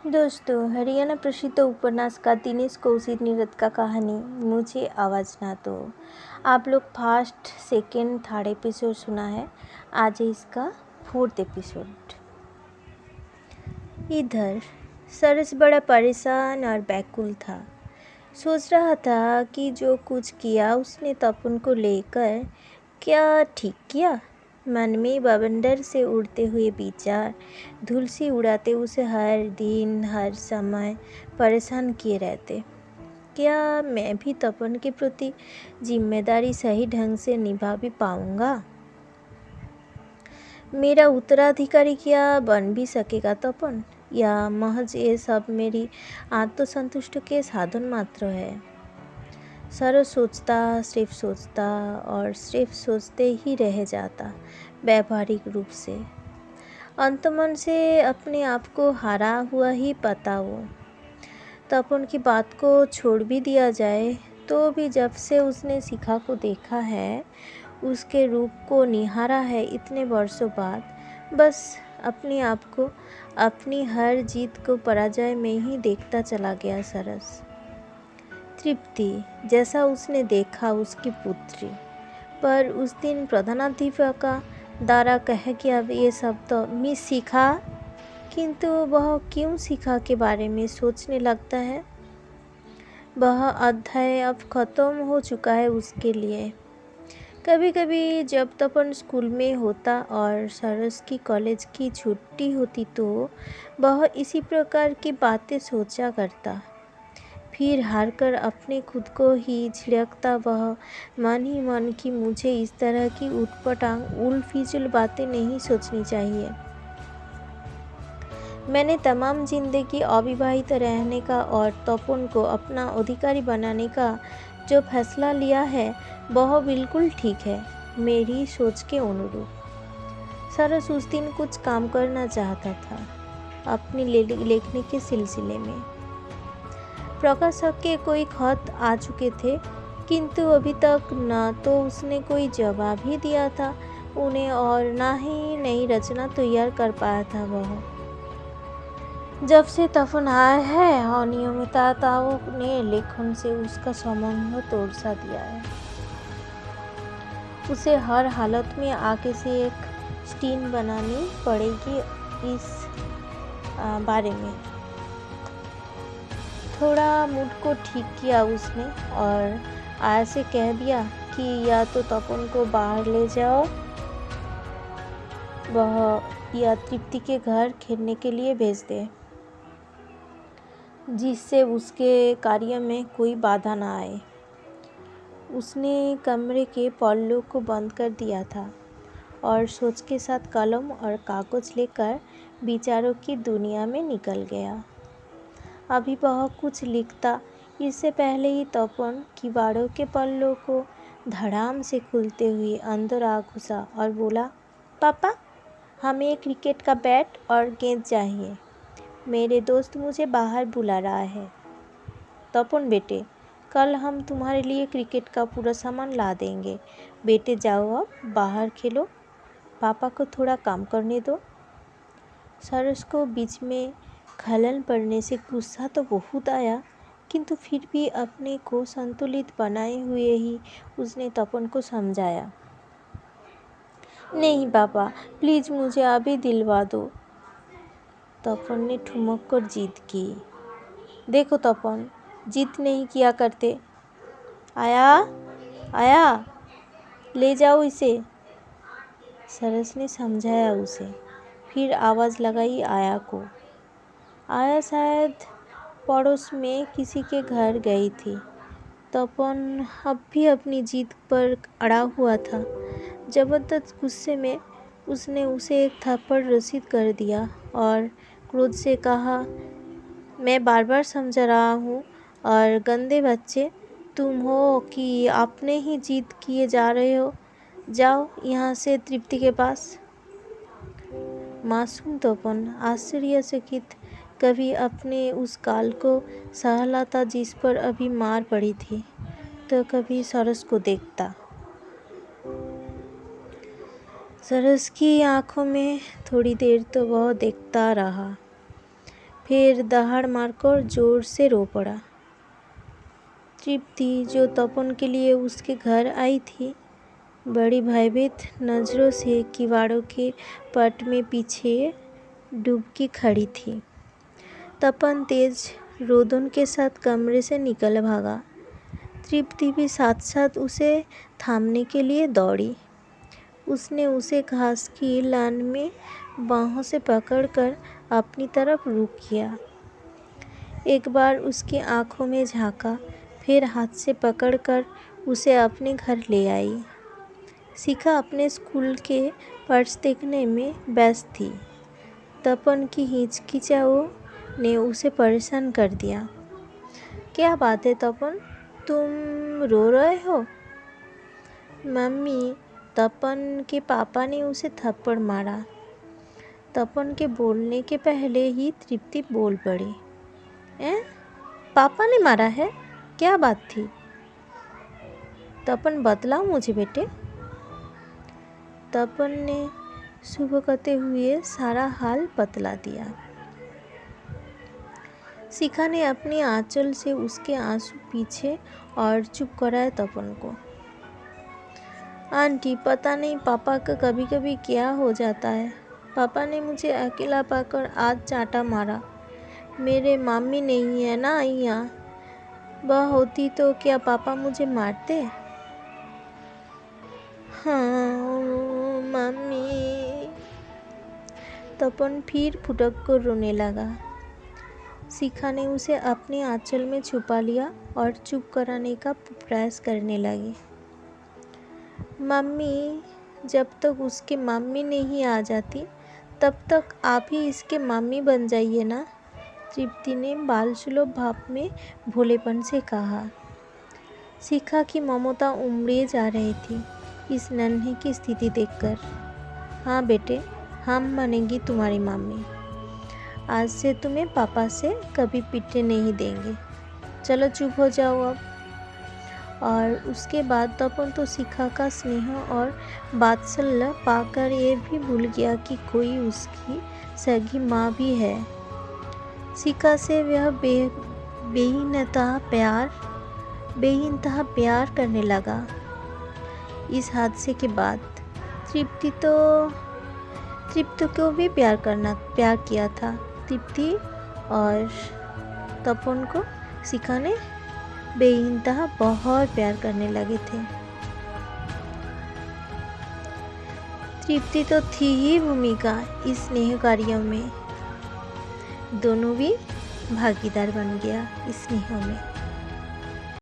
दोस्तों, हरियाणा प्रसिद्ध उपन्यासकार दिनेश कौशिक नीरद का कहानी मुझे आवाज़ ना दो। आप लोग फर्स्ट सेकेंड थर्ड एपिसोड सुना है। आज है इसका फोर्थ एपिसोड। इधर सरस बड़ा परेशान और व्याकुल था। सोच रहा था कि जो कुछ किया उसने तपन को लेकर क्या ठीक किया। मन में बवंडर से उड़ते हुए विचार धूल सी उड़ाते उसे हर दिन हर समय परेशान किए रहते। क्या मैं भी तपन के प्रति जिम्मेदारी सही ढंग से निभा भी पाऊंगा? मेरा उत्तराधिकारी क्या बन भी सकेगा तपन, या महज ये सब मेरी आत्मसंतुष्ट के साधन मात्र है? सरस सिर्फ सोचता और सिर्फ सोचते ही रह जाता व्यावहारिक रूप से। अंतमन से अपने आप को हारा हुआ ही पता वो। तपन की बात को छोड़ भी दिया जाए तो भी जब से उसने शिखा को देखा है, उसके रूप को निहारा है इतने वर्षों बाद, बस अपने आप को, अपनी हर जीत को पराजय में ही देखता चला गया सरस। तृप्ति जैसा उसने देखा उसकी पुत्री, पर उस दिन प्रधानाध्यापिका द्वारा कह गया ये सब तो मिस शिखा, किंतु वह क्यों शिखा के बारे में सोचने लगता है? वह अध्याय अब खत्म हो चुका है उसके लिए। कभी कभी जब तपन स्कूल में होता और सरस की कॉलेज की छुट्टी होती तो वह इसी प्रकार की बातें सोचा करता। फिर हारकर अपने खुद को ही झिड़कता वह मन ही मन कि मुझे इस तरह की उटपटांग उल फिजुल बातें नहीं सोचनी चाहिए। मैंने तमाम जिंदगी अविवाहित रहने का और तपन को अपना अधिकारी बनाने का जो फैसला लिया है वह बिल्कुल ठीक है, मेरी सोच के अनुरूप। सरस उस दिन कुछ काम करना चाहता था अपनी लेखनी के सिलसिले में। प्रकाशक के कोई खत आ चुके थे, किंतु अभी तक न तो उसने कोई जवाब ही दिया था उन्हें और न ही नई रचना तैयार कर पाया था वह। जब से तपन आया है अनियमितताओं ने लेखन से उसका संबंध तोड़ सा दिया है। उसे हर हालत में आगे से एक स्टीन बनानी पड़ेगी इस बारे में। थोड़ा मूड को ठीक किया उसने और आया से कह दिया कि या तो तपन को बाहर ले जाओ वह, या तृप्ति के घर खेलने के लिए भेज दे, जिससे उसके कार्य में कोई बाधा ना आए। उसने कमरे के पल्लों को बंद कर दिया था और सोच के साथ कलम और कागज लेकर विचारों की दुनिया में निकल गया। अभी वह कुछ लिखता, इससे पहले ही तपन किवाड़ों के पल्लों को धड़ाम से खुलते हुए अंदर आ घुसा और बोला, पापा, हमें क्रिकेट का बैट और गेंद चाहिए। मेरे दोस्त मुझे बाहर बुला रहा है। तपन बेटे, कल हम तुम्हारे लिए क्रिकेट का पूरा सामान ला देंगे। बेटे जाओ अब बाहर खेलो, पापा को थोड़ा काम करने दो। सरस को बीच में खलल पड़ने से गुस्सा तो बहुत आया, किंतु फिर भी अपने को संतुलित बनाए हुए ही उसने तपन को समझाया, नहीं पापा, प्लीज़ मुझे अभी दिलवा दो। तपन ने ठुमक कर जिद की। देखो तपन, जिद नहीं किया करते। आया आया, ले जाओ इसे, सरस ने समझाया उसे। फिर आवाज़ लगाई आया को। आया शायद पड़ोस में किसी के घर गई थी। तपन अब भी अपनी जिद पर अड़ा हुआ था। जबरदस्त गुस्से में उसने उसे एक थप्पड़ रसीद कर दिया और क्रोध से कहा, मैं बार बार समझा रहा हूँ, और गंदे बच्चे तुम हो कि आपने ही जिद किए जा रहे हो। जाओ यहाँ से तृप्ति के पास। मासूम तपन आश्चर्यचकित कभी अपने उस गाल को सहलाता जिस पर अभी मार पड़ी थी, तो कभी सरस को देखता। सरस की आंखों में थोड़ी देर तो वह देखता रहा, फिर दहाड़ मारकर जोर से रो पड़ा। तृप्ति, जो तपन के लिए उसके घर आई थी, बड़ी भयभीत नज़रों से किवाड़ों के पट में पीछे डूबकी खड़ी थी। तपन तेज रोदन के साथ कमरे से निकल भागा। तृप्ति भी साथ साथ उसे थामने के लिए दौड़ी। उसने उसे घास की लान में बाहों से पकड़कर अपनी तरफ रुख किया। एक बार उसकी आंखों में झांका, फिर हाथ से पकड़कर उसे अपने घर ले आई। शिखा अपने स्कूल के पर्स देखने में व्यस्त थी। तपन की हिचकिचाहट ने उसे परेशान कर दिया। क्या बात है तपन, तुम रो रहे हो? मम्मी, तपन के पापा ने उसे थप्पड़ मारा। तपन के बोलने के पहले ही तृप्ति बोल पड़ी। पापा ने मारा है? क्या बात थी? तपन, बतलाओ मुझे बेटे। तपन ने सुबकते हुए सारा हाल बतला दिया। शिखा ने अपनी आंचल से उसके आंसू पीछे और चुप कराया तपन को। आंटी, पता नहीं पापा का कभी कभी क्या हो जाता है। पापा ने मुझे अकेला पाकर आज चांटा मारा। मेरे मम्मी नहीं है ना यहाँ। वह होती तो क्या पापा मुझे मारते? हाँ मम्मी। तपन फिर फुटक कर रोने लगा। शिखा ने उसे अपने आंचल में छुपा लिया और चुप कराने का प्रयास करने लगी। मम्मी, जब तक उसके मम्मी नहीं आ जाती तब तक आप ही इसके मम्मी बन जाइए ना, तृप्ति ने बालसुलभ भाव में भोलेपन से कहा। शिखा की ममता उमड़े जा रही थी इस नन्हे की स्थिति देखकर। हाँ बेटे, हम बनेंगी तुम्हारी मम्मी। आज से तुम्हें पापा से कभी पिटने नहीं देंगे। चलो चुप हो जाओ अब। और उसके बाद तपन तो शिखा का स्नेह और वात्सल्य पाकर ये भी भूल गया कि कोई उसकी सगी माँ भी है। शिखा से वह बेइंतहा प्यार करने लगा। इस हादसे के बाद तृप्ति को भी प्यार किया था। तृप्ति और तपन को शिखा ने बेइंतहा बहुत प्यार करने लगे थे। तृप्ति तो थी ही भूमिका इस स्नेह कार्यों में। दोनों भी भागीदार बन गया इस स्नेह में।